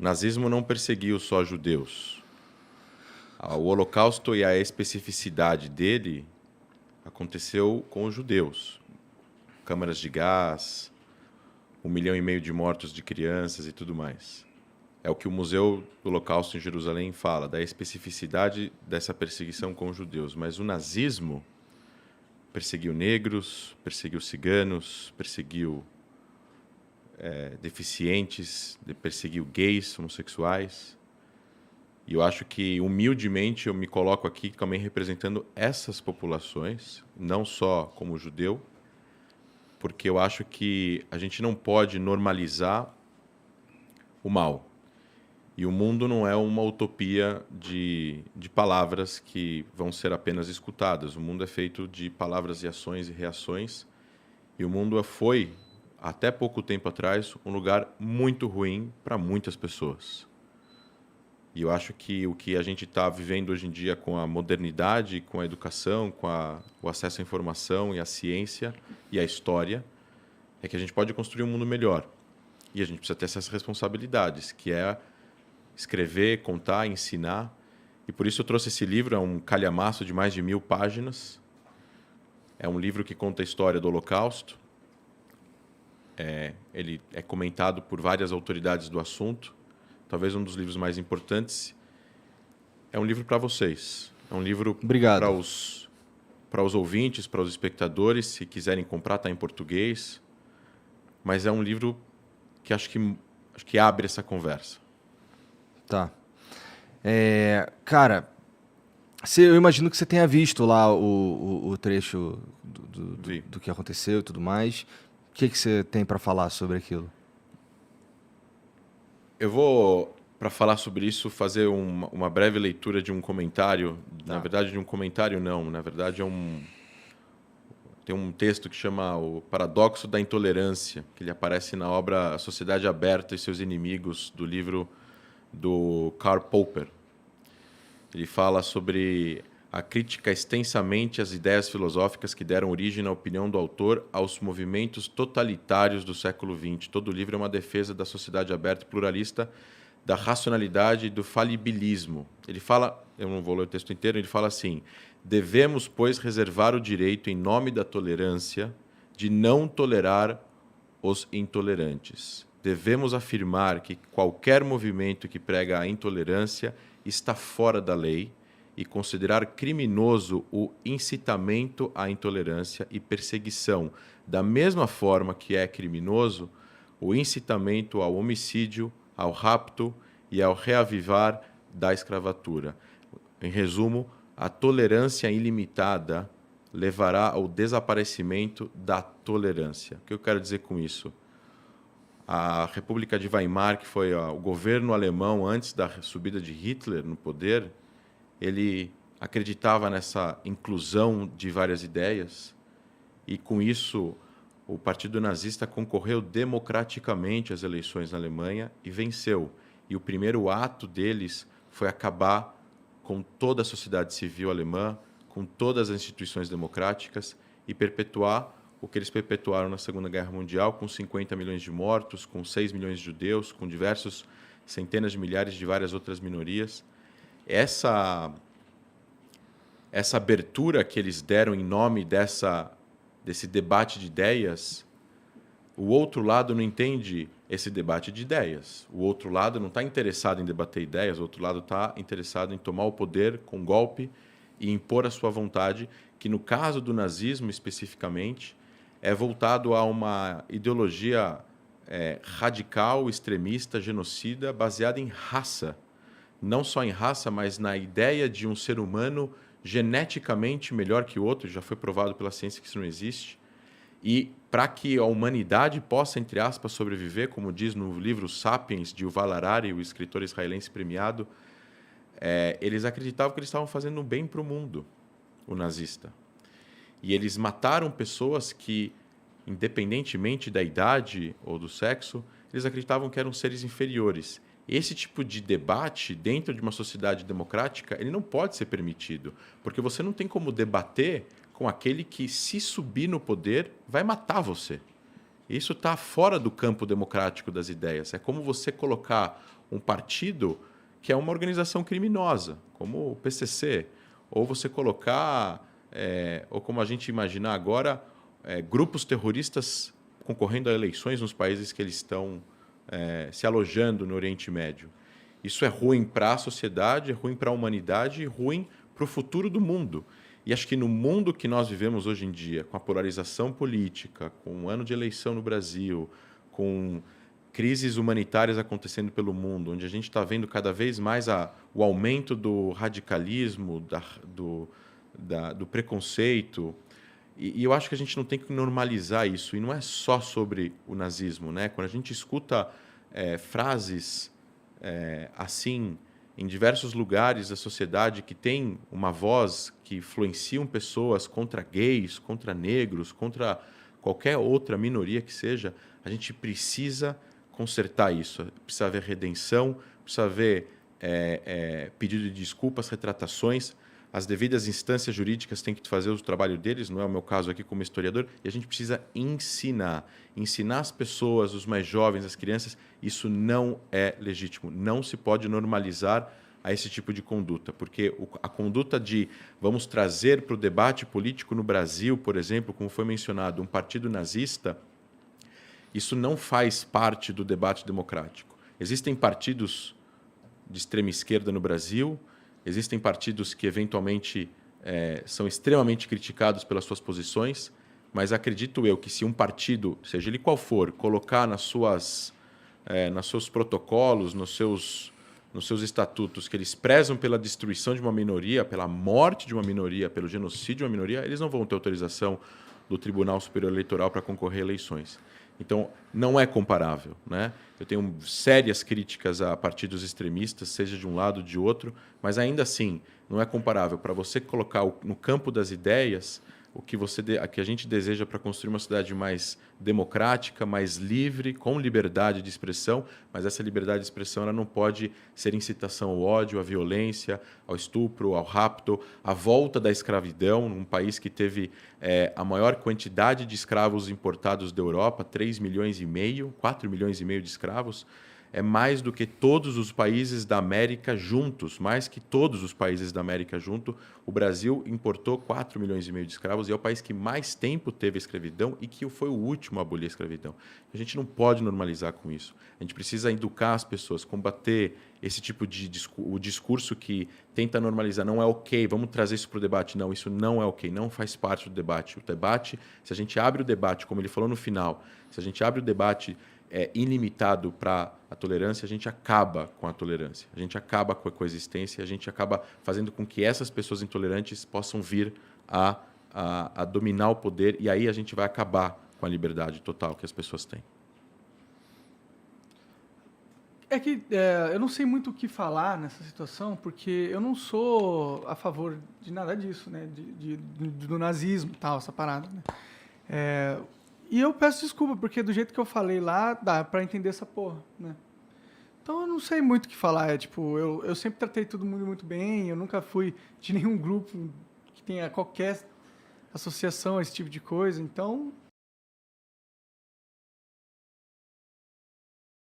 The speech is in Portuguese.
nazismo não perseguiu só judeus. O Holocausto e a especificidade dele aconteceu com os judeus. Câmaras de gás, 1,5 milhão de mortos de crianças e tudo mais. É o que o Museu do Holocausto em Jerusalém fala, da especificidade dessa perseguição com os judeus. Mas o nazismo perseguiu negros, perseguiu ciganos, perseguiu deficientes, perseguiu gays, homossexuais. E eu acho que, humildemente, eu me coloco aqui também representando essas populações, não só como judeu, porque eu acho que a gente não pode normalizar o mal. E o mundo não é uma utopia de palavras que vão ser apenas escutadas. O mundo é feito de palavras e ações e reações. E o mundo foi, até pouco tempo atrás, um lugar muito ruim para muitas pessoas. E eu acho que o que a gente está vivendo hoje em dia com a modernidade, com a educação, com o acesso à informação e à ciência e à história, é que a gente pode construir um mundo melhor. E a gente precisa ter essas responsabilidades, que é escrever, contar, ensinar. E por isso eu trouxe esse livro, é um calhamaço de mais de 1.000 páginas. É um livro que conta a história do Holocausto. Ele é comentado por várias autoridades do assunto. Talvez um dos livros mais importantes. É um livro para vocês. É um livro para os ouvintes, para os espectadores, se quiserem comprar, está em português. Mas é um livro que acho que abre essa conversa. Tá. Cara, eu imagino que você tenha visto lá o trecho do que aconteceu e tudo mais. O que você tem para falar sobre aquilo? Eu vou, para falar sobre isso, fazer uma breve leitura de um comentário. Tá. Na verdade, de um comentário não. Na verdade, tem um texto que chama O Paradoxo da Intolerância, que ele aparece na obra A Sociedade Aberta e Seus Inimigos, do livro do Karl Popper. Ele fala sobre a crítica extensamente às ideias filosóficas que deram origem na opinião do autor aos movimentos totalitários do século XX. Todo o livro é uma defesa da sociedade aberta e pluralista, da racionalidade e do falibilismo. Ele fala, eu não vou ler o texto inteiro, ele fala assim: devemos, pois, reservar o direito, em nome da tolerância, de não tolerar os intolerantes. Devemos afirmar que qualquer movimento que prega a intolerância está fora da lei e considerar criminoso o incitamento à intolerância e perseguição, da mesma forma que é criminoso o incitamento ao homicídio, ao rapto e ao reavivar da escravatura. Em resumo, a tolerância ilimitada levará ao desaparecimento da tolerância. O que eu quero dizer com isso? A República de Weimar, que foi o governo alemão antes da subida de Hitler no poder, ele acreditava nessa inclusão de várias ideias e, com isso, o Partido Nazista concorreu democraticamente às eleições na Alemanha e venceu. E o primeiro ato deles foi acabar com toda a sociedade civil alemã, com todas as instituições democráticas e perpetuar o que eles perpetuaram na Segunda Guerra Mundial, com 50 milhões de mortos, com 6 milhões de judeus, com diversos centenas de milhares de várias outras minorias. Essa abertura que eles deram em nome desse debate de ideias, o outro lado não entende esse debate de ideias. O outro lado não está interessado em debater ideias, o outro lado está interessado em tomar o poder com golpe e impor a sua vontade, que no caso do nazismo especificamente, é voltado a uma ideologia radical, extremista, genocida, baseada em raça. Não só em raça, mas na ideia de um ser humano geneticamente melhor que o outro, já foi provado pela ciência que isso não existe. E para que a humanidade possa, entre aspas, sobreviver, como diz no livro Sapiens, de Yuval Harari, o escritor israelense premiado, eles acreditavam que eles estavam fazendo um bem para o mundo, o nazista. E eles mataram pessoas que, independentemente da idade ou do sexo, eles acreditavam que eram seres inferiores. Esse tipo de debate, dentro de uma sociedade democrática, ele não pode ser permitido, porque você não tem como debater com aquele que, se subir no poder, vai matar você. Isso está fora do campo democrático das ideias. É como você colocar um partido que é uma organização criminosa, como o PCC, ou você colocar, ou como a gente imaginar agora, grupos terroristas concorrendo a eleições nos países que eles estão se alojando no Oriente Médio. Isso é ruim para a sociedade, é ruim para a humanidade e ruim para o futuro do mundo. E acho que no mundo que nós vivemos hoje em dia, com a polarização política, com um ano de eleição no Brasil, com crises humanitárias acontecendo pelo mundo, onde a gente está vendo cada vez mais o aumento do radicalismo, do preconceito, e eu acho que a gente não tem que normalizar isso. E não é só sobre o nazismo, né? Quando a gente escuta frases assim em diversos lugares da sociedade que tem uma voz que influenciam pessoas contra gays, contra negros, contra qualquer outra minoria que seja, a gente precisa consertar isso. Precisa haver redenção, precisa haver pedido de desculpas, retratações. As devidas instâncias jurídicas têm que fazer o trabalho deles, não é o meu caso aqui como historiador, e a gente precisa ensinar as pessoas, os mais jovens, as crianças. Isso não é legítimo, não se pode normalizar a esse tipo de conduta, porque a conduta de vamos trazer para o debate político no Brasil, por exemplo, como foi mencionado, um partido nazista, isso não faz parte do debate democrático. Existem partidos de extrema esquerda no Brasil, existem partidos que, eventualmente, são extremamente criticados pelas suas posições, mas acredito eu que se um partido, seja ele qual for, colocar nos seus protocolos, nos seus estatutos, que eles prezam pela destruição de uma minoria, pela morte de uma minoria, pelo genocídio de uma minoria, eles não vão ter autorização do Tribunal Superior Eleitoral para concorrer a eleições. Então, não é comparável, né? Eu tenho sérias críticas a partidos extremistas, seja de um lado ou de outro, mas ainda assim, não é comparável. Para você colocar no campo das ideias o que a gente deseja para construir uma sociedade mais democrática, mais livre, com liberdade de expressão, mas essa liberdade de expressão ela não pode ser incitação ao ódio, à violência, ao estupro, ao rapto, à volta da escravidão, num país que teve a maior quantidade de escravos importados da Europa, 3,5 milhões, 4,5 milhões de escravos. É mais do que todos os países da América juntos, mais que todos os países da América juntos. O Brasil importou 4,5 milhões de escravos e é o país que mais tempo teve escravidão e que foi o último a abolir a escravidão. A gente não pode normalizar com isso. A gente precisa educar as pessoas, combater esse tipo de o discurso que tenta normalizar. Não é ok, vamos trazer isso para o debate. Não, isso não é ok, não faz parte do debate. O debate, se a gente abre o debate, como ele falou no final, se a gente abre o debate ilimitado para a tolerância, a gente acaba com a tolerância, a gente acaba com a coexistência, a gente acaba fazendo com que essas pessoas intolerantes possam vir a dominar o poder, e aí a gente vai acabar com a liberdade total que as pessoas têm. É que eu não sei muito o que falar nessa situação, porque eu não sou a favor de nada disso, né? Do nazismo e tal, essa parada, né? E eu peço desculpa, porque do jeito que eu falei lá, dá pra entender essa porra, né? Então eu não sei muito o que falar. Eu sempre tratei todo mundo muito bem, eu nunca fui de nenhum grupo que tenha qualquer associação a esse tipo de coisa, então